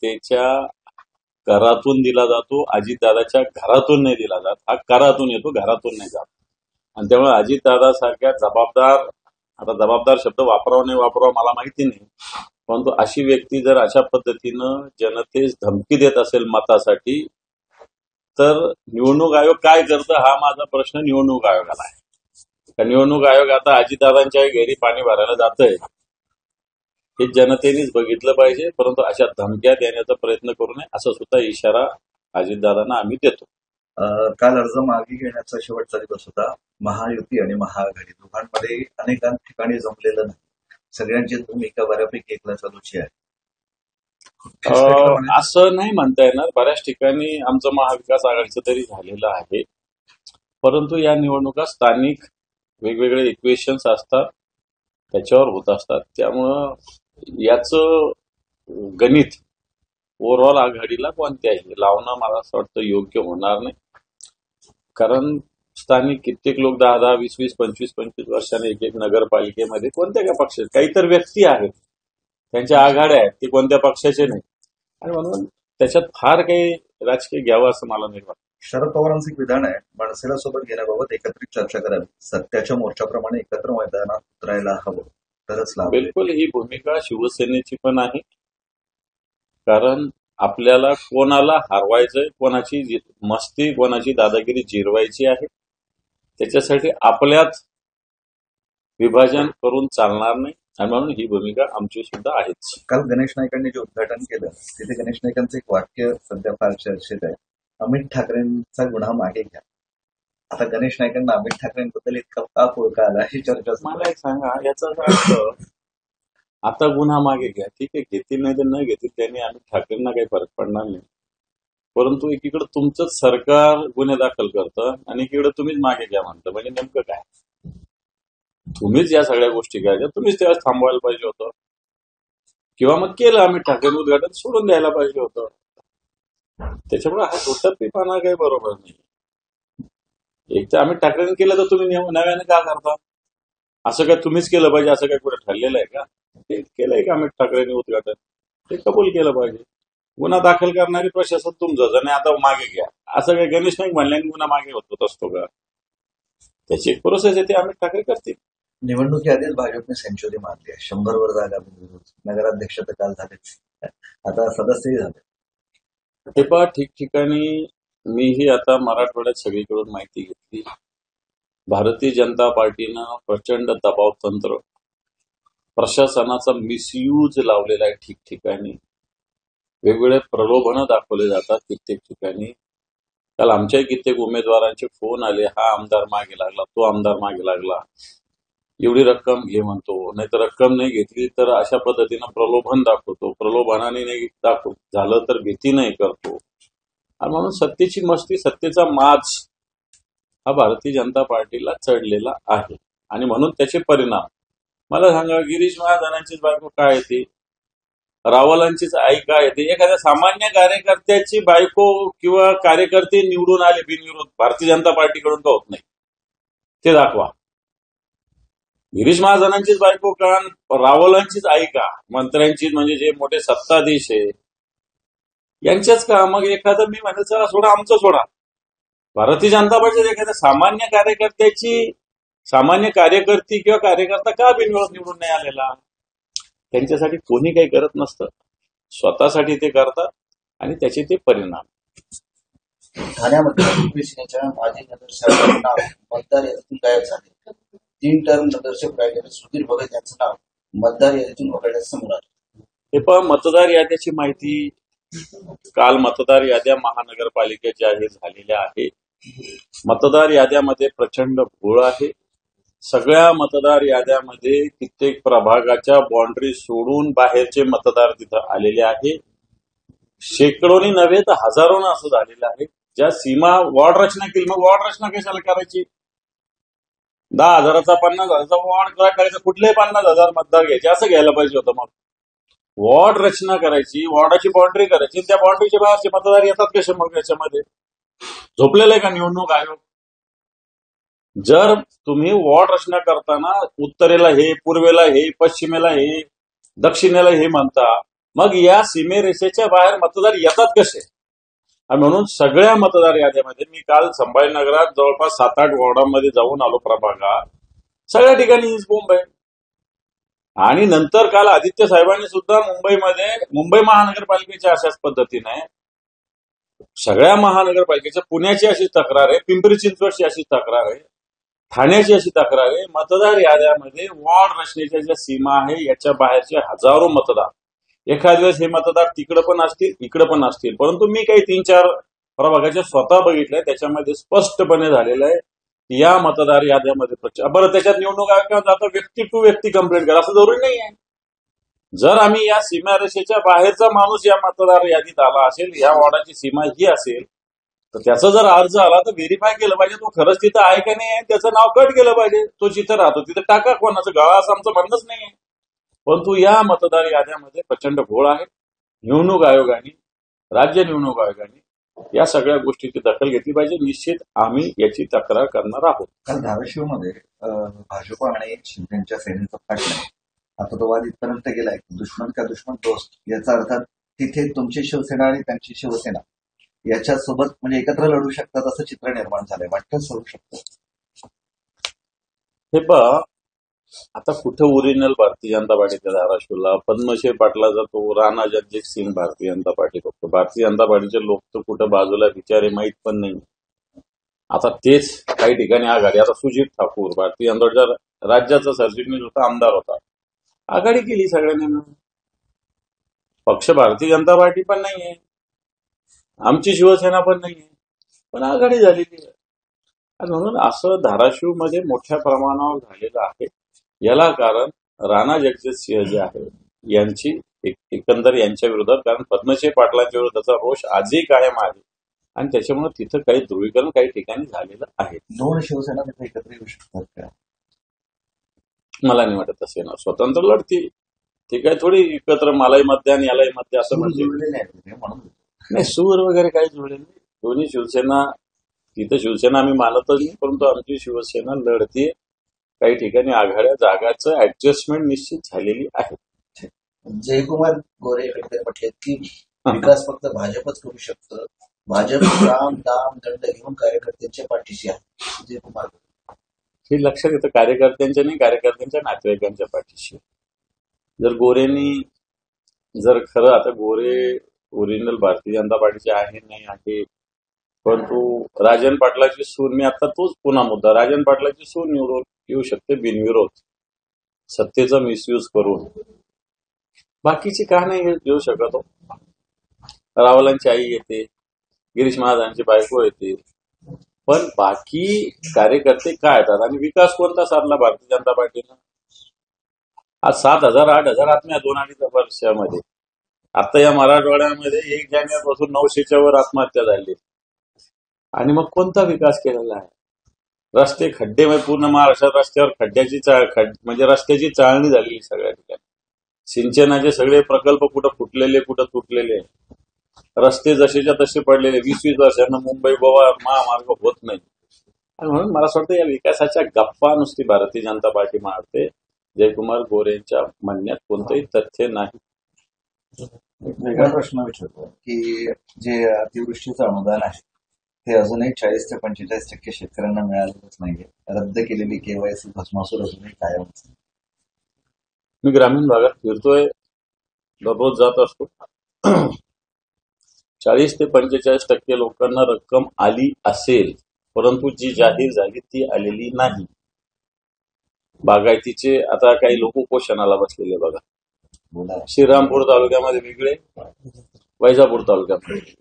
जनतेच्या घरातून दिला जातो, अजितदादाच्या घरातून नाही दिला जात. हा करातून येतो, घरातून नाही जात. आणि त्यामुळे अजितदादा सारख्या जबाबदार, आता जबाबदार शब्द वापरावा नाही वापरावा मला माहिती नाही, परंतु अशी व्यक्ती जर अशा पद्धतीनं जनतेस धमकी देत असेल मतासाठी, तर निवडणूक आयोग काय करतं हा माझा प्रश्न निवडणूक आयोगाला आहे. निवडणूक आयोग आता अजितदादांच्या घरी पाणी भरायला जातंय हे जनतेनेच बघितलं पाहिजे, परंतु अशा धमक्या देण्याचा प्रयत्न करू नये असा सुद्धा इशारा अजितदादांना आम्ही देतो. काल अर्ज मागे घेण्याचा शेवटचा दिवस होता. महायुती आणि महाआघाडी दोघांमध्ये अनेक ठिकाणी जमलेलं नाही. सगळ्यांची भूमिका बऱ्यापैकी एकला चालूची आहे. असं नाही म्हणता येणार. बऱ्याच ठिकाणी आमचं महाविकास आघाडीचं तरी झालेलं आहे, परंतु या निवडणुका स्थानिक वेगवेगळे इक्वेशन्स असतात, त्याच्यावर होत असतात. त्यामुळं याचं गणित ओव्हरऑल आघाडीला कोणत्याही लावणं मला असं वाटतं योग्य होणार नाही. कारण स्थानिक कित्येक लोक 10-10, 20-20, 25-25 वर्षांनी एक नगरपालिकेमध्ये कोणत्या काय पक्षाचे, काही तर व्यक्ती आहेत त्यांच्या आघाड्या आहेत, ते कोणत्या पक्षाचे नाही, आणि म्हणून त्याच्यात फार काही राजकीय घ्यावं असं मला नाही वाटत. शरद पवारांचं एक विधान आहे, मनसेला सोबत घेण्याबाबत एकत्रित चर्चा करावी, सत्याच्या मोर्चाप्रमाणे एकत्र मैदानात उतरायला हवं तरच लाभ. बिलकुल ही भूमिका शिवसेनेची पण आहे. कारण आपल्याला कोणाला हरवायचंय, कोणाची मस्ती, कोणाची दादागिरी जिरवायची आहे, त्याच्यासाठी आपल्यात विभाजन करून चालणार नाही, आणि म्हणून ही भूमिका आमची सुद्धा आहेच. काल गणेश नाईकांनी जे उद्घाटन केलं तिथे गणेश नाईकांचं एक वाक्य सध्या फार चर्चेत आहे, अमित ठाकरेंचा गुन्हा मागे घ्या. आता गणेश नाईकांना अमित ठाकरेंबद्दल इतका का पुळका आला ही चर्चा. मला एक सांगा, याचा अर्थ आता गुन्हा मागे घ्या, ठीक आहे, घेतील नाही तर न घेतील, त्यांनी अमित ठाकरेंना काही फरक पडणार नाही. परंतु एकीकडे तुमचंच सरकार गुन्हे दाखल करतं आणि एकीकडे तुम्हीच मागे घ्या म्हणतं, म्हणजे नेमकं काय? तुम्हीच या सगळ्या गोष्टी करायच्या, तुम्हीच तेव्हा थांबवायला पाहिजे होतं, किंवा मग केलं अमित ठाकरे उद्घाटन सोडून द्यायला पाहिजे होतं. त्याच्यामुळे हा दुटप्पीपणा काही बरोबर नाही. एक तर अमित ठाकरेंनी केलं तर तुम्ही नव्याने का करता? असं काय तुम्हीच केलं पाहिजे असं काय कुठे ठरलेलं आहे का? ते केलंय का अमित ठाकरेंनी उद्घाटन, ते कबूल केलं पाहिजे. गुन्हा दाखल करणारी प्रशासन तुमचं, आणि आता मागे घ्या असं काय गणेश नाईक म्हणल्याने गुन्हा मागे होत असतो का? त्याची एक प्रोसेस आहे, ते अमित ठाकरे करतील. निवडणुकीआधीच भाजपने सेंचुरी मारली आहे, 100 वर जागा, नगराध्यक्ष तर काल झाले, आता सदस्यही झाले. हे पहा, ठिकठिकाणी मीही आता मराठवाड्यात सगळीकडून माहिती घेतली. भारतीय जनता पार्टीनं प्रचंड दबाव तंत्र, प्रशासनाचा मिसयूज लावलेला आहे. ठिकठिकाणी वेगवेगळे प्रलोभनं दाखवले जातात. कित्येक ठिकाणी काल आमच्या कित्येक उमेदवारांचे फोन आले, हा आमदार मागे लागला, तो आमदार मागे लागला, एवढी रक्कम घे म्हणतो, नाहीतर रक्कम नाही घेतली तर अशा पद्धतीनं प्रलोभन दाखवतो, प्रलोभनाने नाही झालं तर भीती नाही करतो. आणि म्हणून सत्तेची मस्ती, सत्तेचा माज हा भारतीय जनता पार्टीला चढलेला आहे, आणि म्हणून त्याचे परिणाम मला सांगा. गिरीश महाजनांचीच बायको काय येते, रावलांचीच आई काय येते? एखाद्या सामान्य कार्यकर्त्याची बायको किंवा कार्यकर्ते निवडून आले बिनविरोध, भारतीय जनता पार्टीकडून का होत नाही ते दाखवा. गिरीश महाजनांचीच बायको का, रावलांचीच आई का, मंत्र्यांचीच, म्हणजे जे मोठे सत्ताधीश आहे यांच्याच का? मग एखादं मी म्हणेल चला सोडा, आमचं सोडा, भारतीय जनता पार्टीच्या एखाद्या सामान्य कार्यकर्त्याची, सामान्य कार्यकर्ती किंवा कार्यकर्ता का बिनविरोध निवडून नाही आलेला? त्यांच्यासाठी कोणी काही करत नसतं, स्वतःसाठी ते करतात, आणि त्याचे ते परिणाम. ठाण्यामध्ये शिवसेनेच्या माजी नगरसेवकांचे नाव मतदार यादीतून गायब झाले. 3 टर्म नगरसेवक राहिलेले सुधीर भगत यांचं नाव मतदार यादीतून वगळण्यास समोर आलं. हे पण मतदार याद्याची माहिती काल मतदार याद्या महानगरपालिकेच्या झालेल्या आहेत. मतदार याद्यामध्ये प्रचंड घोळ आहे. सगळ्या मतदार याद्यामध्ये कित्येक प्रभागाच्या बाउंड्री सोडून बाहेरचे मतदार तिथं आलेले आहेत. शेकडोनी नव्हे तर हजारोनं असं झालेलं आहे. ज्या सीमा वॉर्ड रचना केली, मग वॉर्ड रचना कशाला करायची? 10,000चा 50,000चा वॉर्ड करायचा, कुठलेही 50,000 मतदार घ्यायचे असं घ्यायला पाहिजे होतं. मग वॉर्ड रचना करायची, वॉर्डाची बाउंड्री करायची, त्या बाउंड्रीच्या बाहेरचे मतदार येतात कसे मग याच्यामध्ये? झोपलेलं आहे का निवडणूक आयोग? जर तुम्ही वॉर्ड रचना करताना उत्तरेला हे, पूर्वेला हे, पश्चिमेला हे, दक्षिणेला हे म्हणता, मग या सीमेरेषेच्या बाहेर मतदार येतात कसे? आणि म्हणून सगळ्या मतदार याद्यामध्ये मी काल संभाजीनगरात जवळपास 7-8 वॉर्डांमध्ये जाऊन आलो प्रभागात. सगळ्या ठिकाणी हीच बोंब आहे. आणि नंतर काल आदित्य साहेबांनी सुद्धा मुंबई महानगरपालिकेच्या अशाच पद्धतीने सगळ्या महानगरपालिकेच्या, पुण्याची अशी तक्रार आहे, पिंपरी चिंचवडची अशी तक्रार आहे, ठाण्याची अशी तक्रार आहे. मतदार याद्यामध्ये वॉर्ड रचनेच्या ज्या सीमा आहे याच्या बाहेरचे हजारो मतदार, एखाद्या वेळेस हे मतदार तिकडे पण असतील इकडे पण असतील, परंतु मी काही 3-4 प्रभागाचे स्वतः बघितलंय, त्याच्यामध्ये स्पष्टपणे झालेलं आहे या मतदार याद्यामध्ये बरं त्याच्यात निवडणूक आयोगात आता व्यक्ती टू व्यक्ती कंप्लेंट करा असं जरुरी नाही आहे. जर आम्ही या सीमारेषेच्या बाहेरचा माणूस या मतदार यादीत आला असेल, या वॉर्डाची सीमा ही असेल, तर त्याचा जर अर्ज आला तर व्हेरीफाय केलं पाहिजे तो खरंच तिथं आहे का नाही आहे, त्याचं नाव कट केलं पाहिजे. तो जिथं राहतो तिथं टाका, कोणाचं गळा असं आमचं म्हणणंच नाही आहे. परंतु या मतदार याद्यामध्ये प्रचंड घोळ आहे. निवडणूक आयोगाने, राज्य निवडणूक आयोगाने या सगळ्या गोष्टीची दखल घेतली पाहिजे. निश्चित आम्ही याची तक्रार करणार आहोत. काल धाराशिवमध्ये भाजप आणि शिंदेच्या सेनेचा फाट नाही. आता तो वाद इथपर्यंत गेलाय की दुश्मन का दुश्मन दोस्त, याचा अर्थ तिथे तुमची शिवसेना आणि त्यांची शिवसेना याच्यासोबत म्हणजे एकत्र लढू शकतात असं चित्र निर्माण झालंय. वाटतंच होऊ शकतं. हे पहा, आता कुठं ओरिजिनल भारतीय जनता पार्टीच्या धाराशिवला पद्मश्री पाटलाचा तो राणा जगजित सिंग भारतीय जनता पार्टी बघतो. भारतीय जनता पार्टीचे लोक तर कुठं बाजूला बिचारे माहीत पण नाही. आता तेच काही ठिकाणी आघाडी, आता सुजित ठाकूर भारतीय जनता राज्याचा सरचिटणीस होता, आमदार होता, आघाडी केली सगळ्यांनी मिळून. पक्ष भारतीय जनता पार्टी पण नाहीये, आमची शिवसेना पण नाहीये, पण आघाडी झालेली आहे. आणि म्हणून असं धाराशिवमध्ये मोठ्या प्रमाणावर झालेलं आहे. याला कारण राणा जगजित सिंह जे आहे यांची एकंदर यांच्या विरोधात, कारण पद्मश्री पाटलांच्या विरोधाचा रोष आजही कायम आहे आणि त्याच्यामुळे तिथं काही ध्रुवीकरण काही ठिकाणी झालेलं आहे. दोन शिवसेना तिथे एकत्र येऊ शकतात का? मला नाही वाटत असे ना, स्वतंत्र लढती ते काय थोडी एकत्र मलाही मध्य आणि यालाही मध्य असं म्हणजे म्हणून नाही. सूर वगैरे काही जुळले नाही. दोन्ही शिवसेना, तिथं शिवसेना आम्ही मानतच नाही, परंतु आमची शिवसेना लढते. काही ठिकाणी आघाड्या जागाचं ऍडजस्टमेंट निश्चित झालेली आहे. जयकुमार गोरे यांनी म्हटले की विकास फक्त भाजपच करू शकतं, भाजप राम दाम दंड घेऊन कार्यकर्त्यांच्या पाठीशी आहे. जयकुमार गोरे हे लक्षात येतं, कार्यकर्त्यांच्या नाही, कार्यकर्त्यांच्या नातेवाईकांच्या पाठीशी. जर गोरेंनी जर खरं, आता गोरे ओरिजिनल भारतीय जनता पार्टीचे आहे नाही आहे, परंतु राजन पाटलाची सून, मी आता तोच पुन्हा मुद्दा, राजन पाटलाची सून निवडून येऊ शकते बिनविरोध, सत्तेचा मिसयूज करून. बाकीची का नाही येऊ शकत हो? रावलांची आई येते, गिरीश महाजनांची बायको येते, पण बाकी कार्यकर्ते काय येतात? आणि विकास कोणता साधला भारतीय जनता पार्टीनं? आज 7,000-8,000 आत्महत्या 2-2.5 वर्षामध्ये. आता या मराठवाड्यामध्ये 1 जानेवारीपासून 900च्या वर आत्महत्या झाली. आणि मग कोणता विकास केलेला आहे? रस्ते खड्डे, म्हणजे पूर्ण महाराष्ट्रात रस्त्यावर खड्ड्याची म्हणजे रस्त्याची चाळणी झालेली सगळ्या ठिकाणी. सिंचनाचे सगळे प्रकल्प कुठं फुटलेले, कुठं तुटलेले, रस्ते जसेच्या तसे पडलेले. 20-20 वर्षांना मुंबई गोवा महामार्ग होत नाही. आणि म्हणून मला असं वाटतं या विकासाच्या गप्पा नुसती भारतीय जनता पार्टी मारते. जयकुमार गोरे यांच्या म्हणण्यात कोणतंही तथ्य नाही. वेगळा प्रश्न विचारतो की जे अतिवृष्टीचं अनुदान आहे ते अजूनही 40 ते 45% शेतकऱ्यांना मिळालेलंच नाहीये. रद्द केलेली केवायसी भस्मासूर अजूनही कायमच. मी ग्रामीण भागात फिरतोय, दररोज जात असतो. 40 ते 45% लोकांना रक्कम आली असेल, परंतु जी जाहीर झाली ती आलेली नाही. बागायतीचे आता काही लोक उपोषणाला बसलेले बघा. श्रीरामपूर तालुक्यामध्ये वेगळे, वैजापूर तालुक्यामध्ये वेगळे,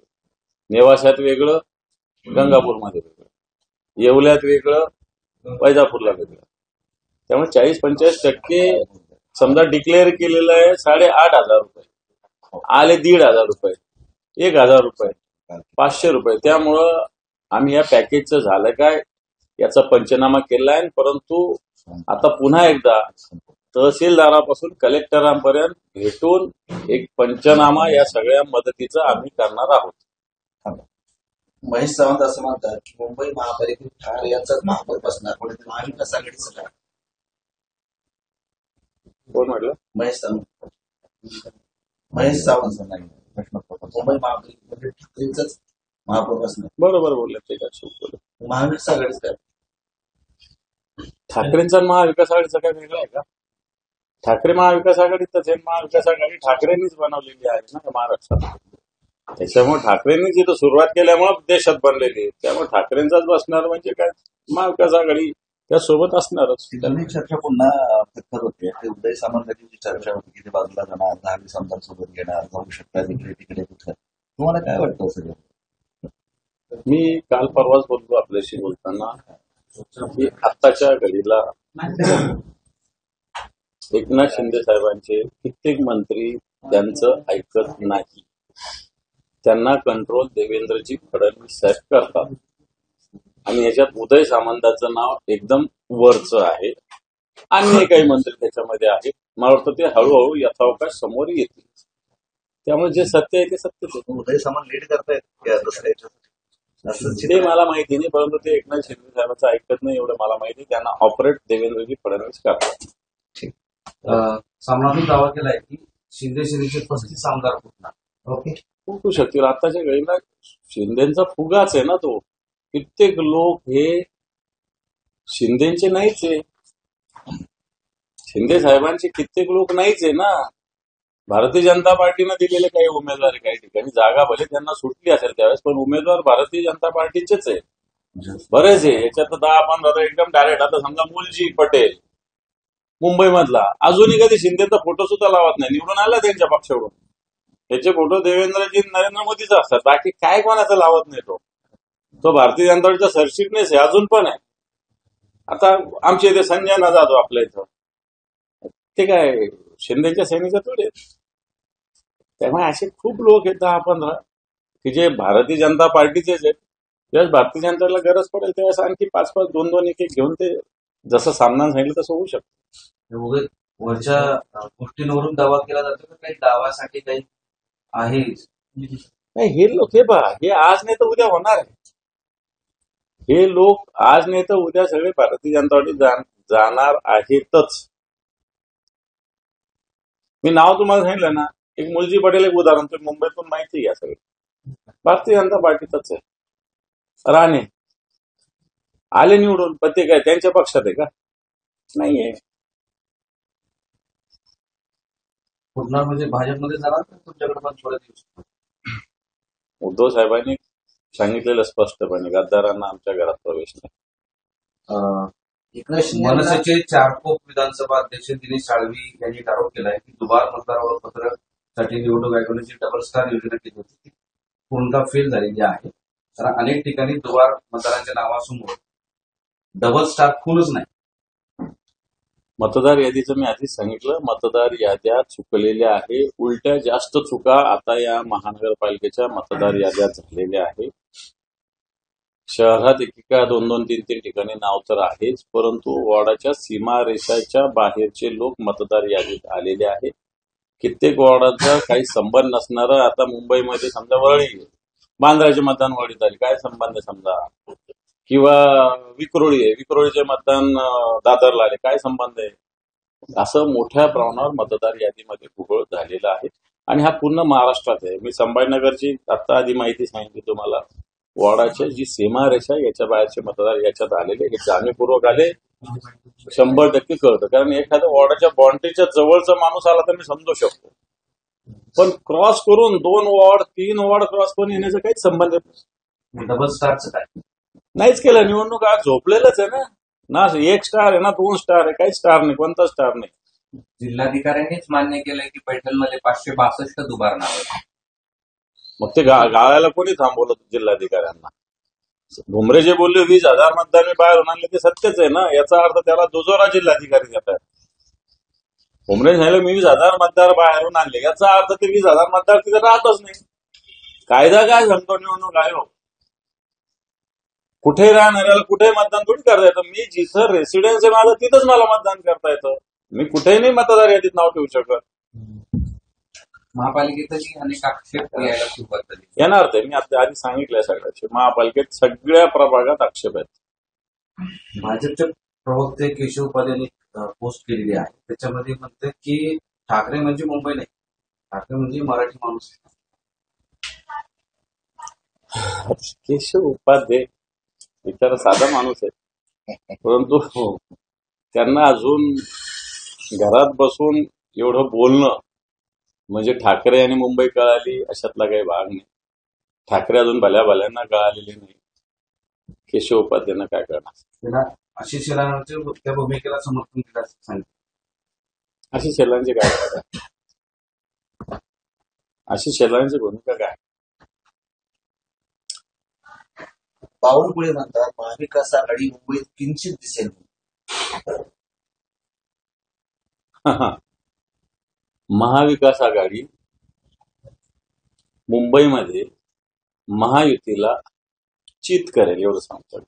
नेवाशात वेगळं, गंगापूरमध्ये वेगळं, येवल्यात वेगळं, वैजापूरला वेगळं. त्यामुळे 40-45% समजा डिक्लेअर केलेलं आहे 8,500 रुपये, आले 1,500 रुपये, 1,000 रुपये, 500 रुपये. त्यामुळं आम्ही या पॅकेजचं झालं काय याचा पंचनामा केलाय. परंतु आता पुन्हा एकदा तहसीलदारापासून कलेक्टरांपर्यंत भेटून एक पंचनामा या सगळ्या मदतीचा आम्ही करणार आहोत. महेश सावंत असं म्हणतात की मुंबई महापालिकेत ठार यांचाच महापौर बसणार, पण महाविकास आघाडीचं काय? कोण म्हटलं? महेश सावंत. महेश सावंत असं नाही प्रश्न प्रपंच. मुंबई महापालिकेमध्ये ठाकरेंचंच महापौर असणार. बरोबर बोलले ते काय चूक बोलले. महाविकास आघाडीच काय ठाकरेंचा आणि महाविकास आघाडीचा काय वेगळा आहे का? ठाकरे महाविकास आघाडीतच आहे. महाविकास आघाडी ठाकरेंनीच बनवलेली आहे ना महाराष्ट्रात. त्याच्यामुळे ठाकरेंनी जिथं सुरुवात केल्यामुळे देशात बनलेली आहे. त्यामुळे ठाकरेंचाच बसणार म्हणजे काय, महाविकास आघाडी त्यासोबत असणारच. ती जुनी चर्चा पुन्हा फिरत होते. ते उदय सामंतांची जी चर्चा होती की ते बाजूला जाणार, 10 आमदारांसोबत घेणार, जाऊ शकतात इकडे तिकडे कुठं. तुम्हाला काय वाटतं सगळं? मी काल परवाच बोललो आपल्याशी बोलताना की आत्ताच्या घडीला एकनाथ शिंदे साहेबांचे कित्येक मंत्री त्यांचं ऐकत नाही. त्यांना कंट्रोल देवेंद्रजी फडणवीस साहेब करतात. आणि याच्यात उदय सामंताचं नाव एकदम वरचं आहे. अन्य काही मंत्री त्याच्यामध्ये आहेत. मला वाटतं ते हळूहळू यथावकाश समोर येतील. त्यामुळे जे सत्य आहे ते सत्यच आहे. उदय सामंत लीड करतायत या दुसऱ्या याच्यासाठी असं ते चित्र. मला माहिती नाही, परंतु ते एकनाथ शिंदे साहेबांचं ऐकत नाही एवढं मला माहिती. त्यांना ऑपरेट देवेंद्रजी फडणवीस करतात. सामनातून दावा केलाय की शिंदे सेनेचे 35 आमदार फुटणार. ओके. फुटू शकतील. आताच्या घडीला शिंदेचा फुगाच आहे ना तो. कित्येक लोक हे शिंदेचे नाहीच आहे. शिंदे साहेबांचे कित्येक लोक नाहीच आहे ना. भारतीय जनता पार्टीनं दिलेले काही उमेदवार काही ठिकाणी जागा भले त्यांना सुटली असेल त्यावेळेस, पण उमेदवार भारतीय जनता पार्टीचेच आहे. बरेच आहे याच्यात 10-15 एकदम डायरेक्ट. आता समजा मुलजी पटेल मुंबईमधला अजूनही कधी शिंदेचा फोटो सुद्धा लावत नाही. निवडून आला त्यांच्या पक्षाकडून. त्याचे फोटो देवेंद्रजी नरेंद्र मोदीच असतात. बाकी काय कोणाचं लावत नाही तो भारतीय जनता पार्टीचा सरचिटणीस आहे, अजून पण आहे. आता आमचे इथे संजय ना जाधव आपल्या इथं, ते काय शिंदेच्या सैनिक थोडे आहेत. त्यामुळे असे खूप लोक आहेत 10-15 की जे भारतीय जनता पार्टीचेच आहेत. ज्यावेळेस भारतीय जनताला गरज पडेल त्यावेळेस आणखी 5-5, 2-2, 1-1 घेऊन ते जसं सामना सांगितलं तसं होऊ शकतं. उगाच वरच्या गोष्टींवरून दावा केला जातो तर काही दावासाठी काही आहे. नाही, हे लोक हे पहा, हे आज नाही तर उद्या होणार आहे. हे लोक आज नाही तर उद्या सगळे भारतीय जनता पार्टी जाणार आहेतच. मी नाव तुम्हाला सांगितलं ना, एक मुलजी पटेल एक उदाहरण, तुम्ही मुंबईतून माहिती घ्या सगळे भारतीय जनता पार्टीतच आहे. राणे आले निवडून, पण ते काय त्यांच्या पक्षात आहे का? नाहीये. फुटणार म्हणजे भाजपमध्ये जाणार तर तुमच्याकडे पण थोडे दिवस. उद्धव साहेबांनी सांगितलेलं स्पष्टपणे, गद्दारांना आमच्या घरात प्रवेश नाही. एकनाथ शिंदे मनसेचे चारकोप विधानसभा अध्यक्ष दिनेश साळवी यांनी आरोप केलाय की दुबार मतदार ओळखपत्रासाठी निवडणूक आयोगाने जी डबल स्टार योजना केली होती ती पूर्णतः फेल झालेली आहे. कारण अनेक ठिकाणी दुबार मतदारांच्या नावासमोर डबल स्टार खूनच नाही. मतदार यादीचं मी आधीच सांगितलं, मतदार याद्या चुकलेल्या आहे. उलट्या जास्त चुका आता या महानगरपालिकेच्या मतदार याद्या झालेल्या आहेत. शहरात एकेका 2-2, 3-3 ठिकाणी नाव तर आहेच, परंतु वॉर्डाच्या सीमारेषाच्या बाहेरचे लोक मतदार यादीत आलेले आहेत. कित्येक वॉर्डाचा काही संबंध नसणारं, आता मुंबईमध्ये समजा वरळी बांद्राचे मतदान वरळीत आले, काय संबंध आहे समजा, किंवा विक्रोळी आहे, विक्रोळीचे मतदान दादरला आले, काय संबंध आहे. असं मोठ्या प्रमाणावर मतदार यादीमध्ये घोळ झालेला आहे. आणि हा पूर्ण महाराष्ट्रात आहे. मी संभाजीनगरची आता आधी माहिती सांगितली तुम्हाला. वॉर्डाच्या जी सीमारेषा याच्या बाहेरचे मतदार याच्यात आलेले, हे जाणीवपूर्वक आले. 100% कळतं, कारण एखाद्या वॉर्डाच्या बाउंड्रीच्या जवळचा माणूस आला तर मी समजू शकतो, पण क्रॉस करून 2 वॉर्ड 3 वॉर्ड क्रॉस करून येण्याचा काहीच संबंध नाही. डबल स्टारचं काय नाहीच केलं. निवडणूक आज झोपलेलंच आहे ना 1 स्टार आहे ना 2 स्टार आहे, काही स्टार नाही, कोणता स्टार नाही. जिल्हाधिकाऱ्यांनीच मान्य केलंय की पैठणमध्ये 562 दुबार नाव. मग ते गाळायला कोणी थांबवलं जिल्हाधिकाऱ्यांना? भुमरे जे बोलले 20,000 मतदार मी बाहेरून आणले ते सत्यच आहे ना. याचा अर्थ त्याला दुजोरा जिल्हाधिकारी देतात. भुमरे सांगितलं मी 20,000 मतदार बाहेरून आणले, याचा अर्थ ते 20,000 मतदार तिथे राहतच नाही. कायदा काय सांगतो निवडणूक आयोग? कुठे राहणाऱ्याला कुठे मतदान थोडी करता येतं. मी जिथं रेसिडेन्स आहे माझं तिथंच मला मतदान करता येतं. मी कुठेही नाही मतदार यादीत नाव ठेवू शकत. महापालिकेतही अनेक आक्षेप यायला सुरुवात झाली. येणार ते, मी आधी सांगितलंय सगळ्याचे. महापालिकेत सगळ्या प्रभागात आक्षेप आहेत. भाजपचे प्रवक्ते केशव पाल यांनी पोस्ट केलेली आहे. त्याच्यामध्ये म्हणते की ठाकरे म्हणजे मुंबई नाही, ठाकरे म्हणजे मराठी माणूस. केशव उपाध्ये बिचारा साधा माणूस आहे, परंतु त्यांना अजून घरात बसून एवढं बोलणं म्हणजे ठाकरे आणि मुंबई कळाली अशातला काही भाग नाही. ठाकरे अजून भल्यांना कळालेले नाही, केशव उपाध्यायांना काय करणार. त्याला आशिष शेलारांच्या त्या भूमिकेला समर्थन दिलं असं सांगितलं. अशी शेलारांची काय करणार, अशी शेलारांची भूमिका काय. बावनकुळे म्हणतात महाविकास आघाडी मुंबईत किंचित दिसेल. महाविकास आघाडी मुंबईमध्ये महायुतीला चित करेल एवढं सांगतो.